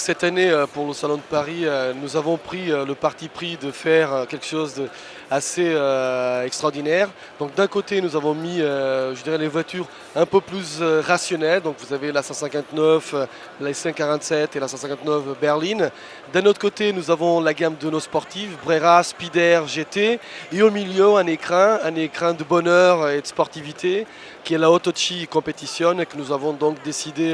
cette année, pour le Salon de Paris, nous avons pris le parti pris de faire quelque chose d'assez extraordinaire. Donc d'un côté, nous avons mis, je dirais, les voitures un peu plus rationnelles. Donc vous avez la 159, la S547 et la 159 berline. D'un autre côté, nous avons la gamme de nos sportives, Brera, Spider, GT. Et au milieu, un écran de bonheur et de sportivité, qui est la Autochi Competition, et que nous avons donc décidé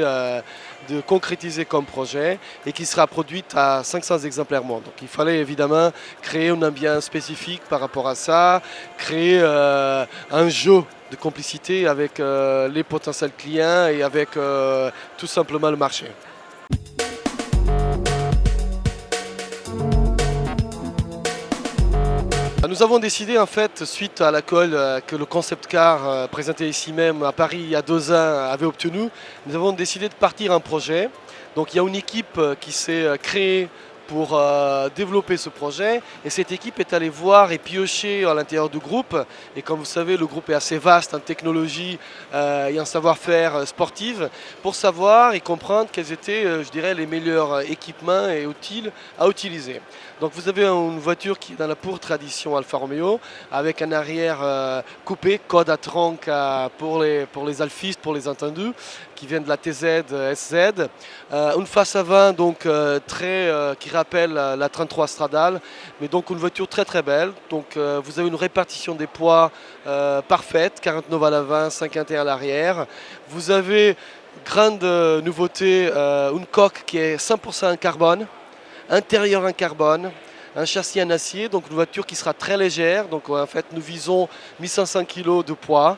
de concrétiser comme projet et qui sera produite à 500 exemplaires monde. Donc il fallait évidemment créer une ambiance spécifique par rapport à ça, créer un jeu de complicité avec les potentiels clients et avec tout simplement le marché. Nous avons décidé en fait, suite à l'accord que le concept car présenté ici même à Paris il y a 2 ans avait obtenu, nous avons décidé de partir un projet. Donc il y a une équipe qui s'est créée pour développer ce projet et cette équipe est allée voir et piocher à l'intérieur du groupe. Et comme vous savez, le groupe est assez vaste en technologie et en savoir-faire sportif pour savoir et comprendre quels étaient, je dirais, les meilleurs équipements et outils à utiliser. Donc vous avez une voiture qui est dans la pure tradition Alfa Romeo avec un arrière coupé, code à tronc pour les alfistes, pour les entendus, qui viennent de la TZ, SZ. Une face avant donc qui rappelle la 33 Stradale, mais donc une voiture très très belle. Donc vous avez une répartition des poids parfaite, 49 à l'avant, 51 à l'arrière. Vous avez grande nouveauté, une coque qui est 100% en carbone, intérieur en carbone, un châssis en acier, donc une voiture qui sera très légère. Donc en fait nous visons 1500 kg de poids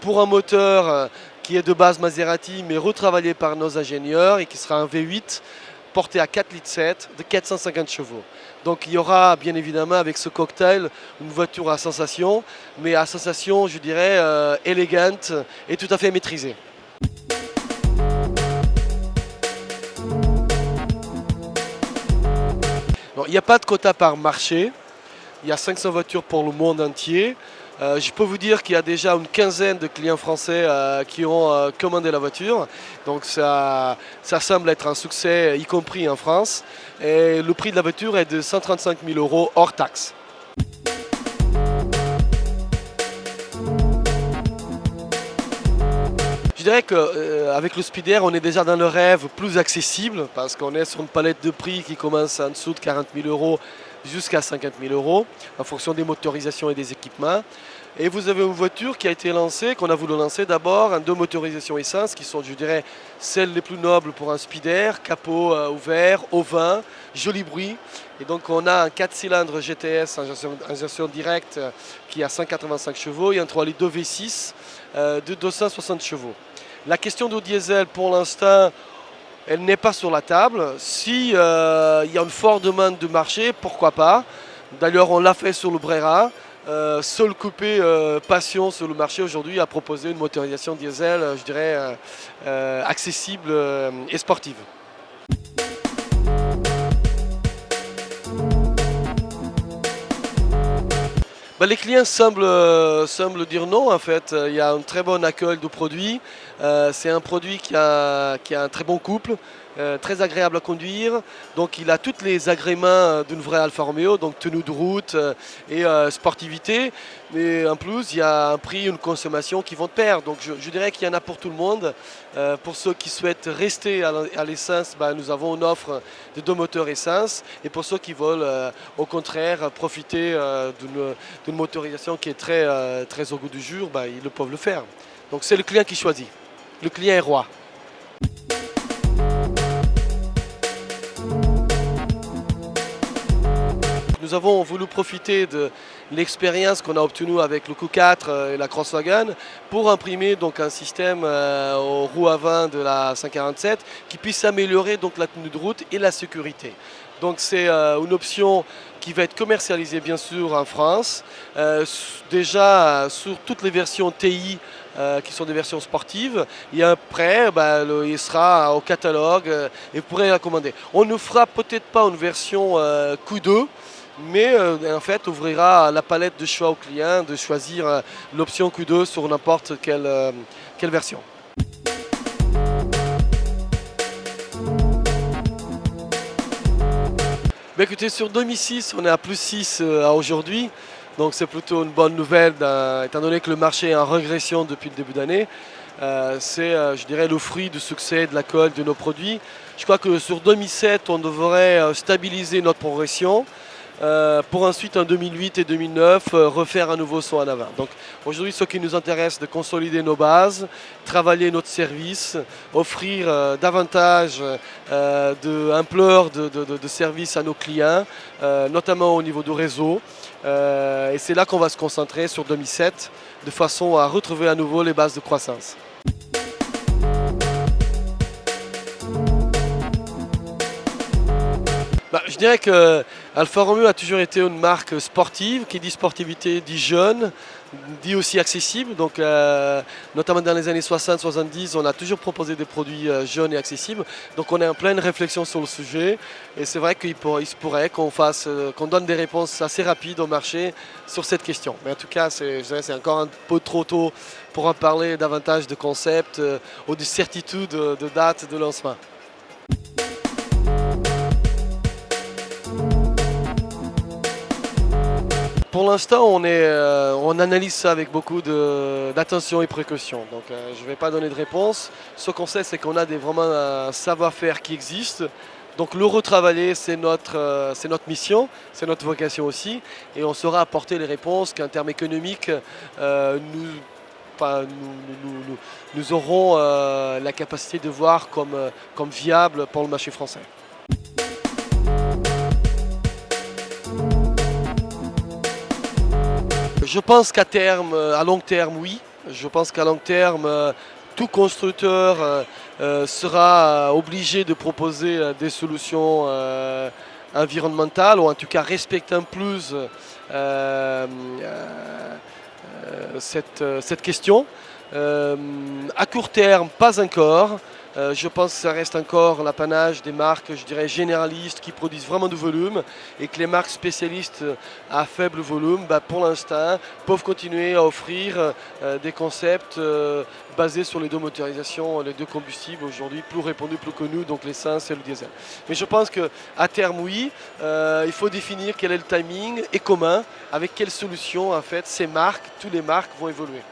pour un moteur qui est de base Maserati mais retravaillé par nos ingénieurs et qui sera un V8 porté à 4,7 litres de 450 chevaux. Donc il y aura bien évidemment avec ce cocktail une voiture à sensation, mais à sensation je dirais élégante et tout à fait maîtrisée. Bon, il n'y a pas de quota par marché, il y a 500 voitures pour le monde entier. Je peux vous dire qu'il y a déjà une quinzaine de clients français qui ont commandé la voiture. Donc ça semble être un succès, y compris en France. Et le prix de la voiture est de 135 000 € hors taxe. Je dirais qu'avec le Spider, on est déjà dans le rêve plus accessible parce qu'on est sur une palette de prix qui commence en dessous de 40 000 € jusqu'à 50 000 € en fonction des motorisations et des équipements. Et vous avez une voiture qui a été lancée, qu'on a voulu lancer d'abord en 2 motorisations essence qui sont, je dirais, celles les plus nobles pour un Spider, capot ouvert, au vent, joli bruit. Et donc on a un 4 cylindres GTS en injection directe qui a 185 chevaux et un 3 litres de V6 de 260 chevaux. La question du diesel pour l'instant, elle n'est pas sur la table. Si il y a une forte demande de marché, pourquoi pas. D'ailleurs, on l'a fait sur le Brera. Seul coupé Passion sur le marché aujourd'hui a proposé une motorisation diesel, je dirais, accessible et sportive. Les clients semblent dire non en fait. Il y a un très bon accueil du produit. C'est un produit qui a un très bon couple, très agréable à conduire. Donc il a tous les agréments d'une vraie Alfa Romeo, donc tenue de route et sportivité. Mais en plus, il y a un prix, une consommation qui vont de pair. Donc je dirais qu'il y en a pour tout le monde. Pour ceux qui souhaitent rester à l'essence, nous avons une offre de 2 moteurs essence. Et pour ceux qui veulent au contraire profiter d'une motorisation qui est très au goût du jour, ils peuvent le faire. Donc c'est le client qui choisit. Le client est roi. Nous avons voulu profiter de l'expérience qu'on a obtenue avec le Q4 et la Crosswagen pour imprimer donc un système aux roues avant de la 147 qui puisse améliorer donc la tenue de route et la sécurité. Donc c'est une option qui va être commercialisée bien sûr en France, déjà sur toutes les versions TI qui sont des versions sportives, et après il sera au catalogue et vous pourrez la commander. On ne fera peut-être pas une version Q2, mais en fait ouvrira la palette de choix aux clients de choisir l'option Q2 sur n'importe quelle version. Écoutez, sur 2006, on est à plus 6 à aujourd'hui. Donc c'est plutôt une bonne nouvelle, étant donné que le marché est en régression depuis le début d'année. C'est, je dirais, le fruit du succès de la colle de nos produits. Je crois que sur 2007, on devrait stabiliser notre progression. Pour ensuite en 2008 et 2009 refaire un nouveau saut en avant. Donc aujourd'hui, ce qui nous intéresse, c'est de consolider nos bases, travailler notre service, offrir davantage d'ampleur de services à nos clients, notamment au niveau du réseau. Et c'est là qu'on va se concentrer sur 2007, de façon à retrouver à nouveau les bases de croissance. Je dirais que Alfa Romeo a toujours été une marque sportive, qui dit sportivité dit jeune, dit aussi accessible. Donc, notamment dans les années 60-70, on a toujours proposé des produits jeunes et accessibles. Donc on est en pleine réflexion sur le sujet. Et c'est vrai qu'il se pourrait qu'on donne des réponses assez rapides au marché sur cette question. Mais en tout cas, je dirais c'est encore un peu trop tôt pour en parler davantage de concepts ou de certitude de date de lancement. Pour l'instant, on analyse ça avec beaucoup d'attention et précaution. Donc, je ne vais pas donner de réponse. Ce qu'on sait, c'est qu'on a vraiment un savoir-faire qui existe. Donc, le retravailler, c'est notre mission, c'est notre vocation aussi. Et on saura apporter les réponses qu'en termes économiques, nous aurons la capacité de voir comme viable pour le marché français. Je pense qu'à terme, à long terme, oui. Je pense qu'à long terme, tout constructeur sera obligé de proposer des solutions environnementales, ou en tout cas respectant plus cette question. À court terme, pas encore. Je pense que ça reste encore l'apanage des marques, je dirais, généralistes qui produisent vraiment du volume, et que les marques spécialistes à faible volume, pour l'instant, peuvent continuer à offrir des concepts basés sur les deux motorisations, les deux combustibles aujourd'hui plus répandus, plus connus, donc l'essence et le diesel. Mais je pense qu'à terme, oui, il faut définir quel est le timing et comment, avec quelles solutions en fait ces marques, toutes les marques vont évoluer.